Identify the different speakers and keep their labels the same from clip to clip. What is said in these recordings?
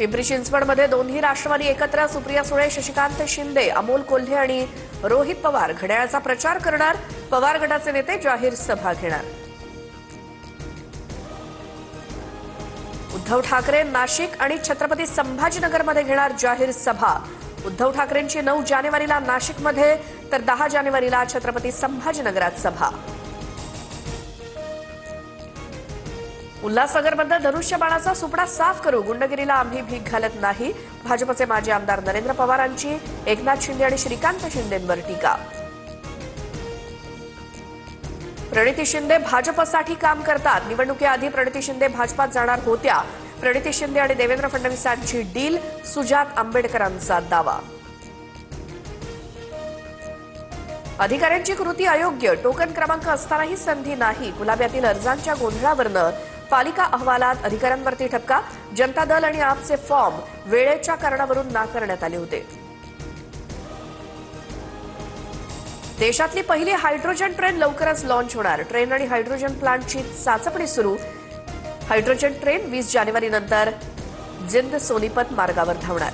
Speaker 1: पिंपरी चिंचवडमध्ये दोन्ही राष्ट्रवादी एकत्र सुप्रिया सुळे, शशिकांत शिंदे, अमोल कोल्हे आणि रोहित पवार घड्याळाचा प्रचार करणार. पवार गटाचे नेते जाहीर सभा घेणार. उद्धव ठाकरे नाशिक आणि छत्रपती संभाजीनगरमध्ये घेणार जाहीर सभा. उद्धव ठाकरेंची 9 जानेवारीला नाशिकमध्ये तर 10 जानेवारीला छत्रपती संभाजीनगरात सभा. उल्हासनगरमध्ये धनुष्यबाणाचा सुपडा साफ करू, गुंडगिरीला आम्ही भीक घालत नाही. भाजपचे माजी आमदार नरेंद्र पवारांची एकनाथ शिंदे आणि श्रीकांत शिंदेंवर टीका. प्रणिती शिंदे भाजपसाठी काम करतात. निवडणुकीआधी प्रणिती शिंदे भाजपात जाणार होत्या. प्रणिती शिंदे आणि देवेंद्र फडणवीसांची डील, सुजात आंबेडकरांचा दावा. अधिकाऱ्यांची कृती अयोग्य, टोकन क्रमांक असतानाही संधी नाही. गुलाब्यातील अर्जांच्या गोंधळावरनं पालिका अहवालात अधिकाऱ्यांवरती ठपका. जनता दल आणि आपचे फॉर्म वेळेच्या कारणावरून नाकारण्यात आले होते. देशातली पहिली हायड्रोजन ट्रेन लवकरच लॉन्च होणार. ट्रेन आणि हायड्रोजन प्लांटची चाचपणी सुरू. हायड्रोजन ट्रेन 20 जानेवारीनंतर जिंद सोनीपत मार्गावर धावणार.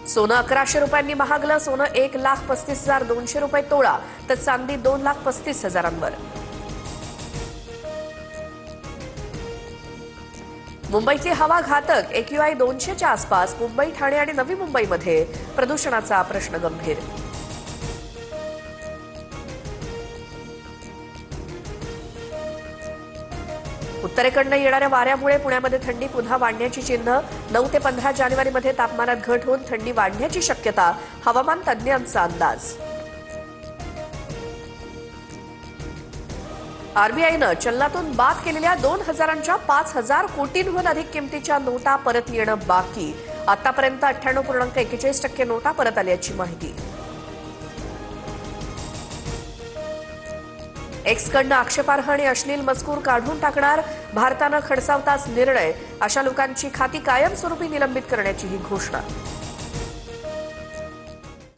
Speaker 1: सोनं 1100 रुपयांनी महागलं. सोनं 1,35,200 रुपये तोळा, तर चांदी 2,35,000वर. मुंबईतली हवा घातक. AQI 200च्या आसपास. मुंबई, ठाणे आणि नवी मुंबईमध्ये प्रदूषणाचा प्रश्न गंभीर. उत्तरेकडनं येणाऱ्या वाऱ्यामुळे पुण्यामध्ये थंडी पुन्हा वाढण्याची चिन्ह. 9 ते 15 जानेवारीमध्ये तापमानात घट होऊन थंडी वाढण्याची शक्यता, हवामान तज्ज्ञांचा अंदाज. आरबीआयनं चलनातून बाद केलेल्या 2000च्या 5,000 कोटींहून अधिक किमतीच्या नोटा परत येणं बाकी. आतापर्यंत 98.41% नोटा परत आल्याची माहिती. एक्सकडनं आक्षेपार्ह आणि अश्लील मजकूर काढून टाकणार. भारतानं खडसावताच निर्णय. अशा लोकांची खाती कायमस्वरूपी निलंबित करण्याची ही घोषणा.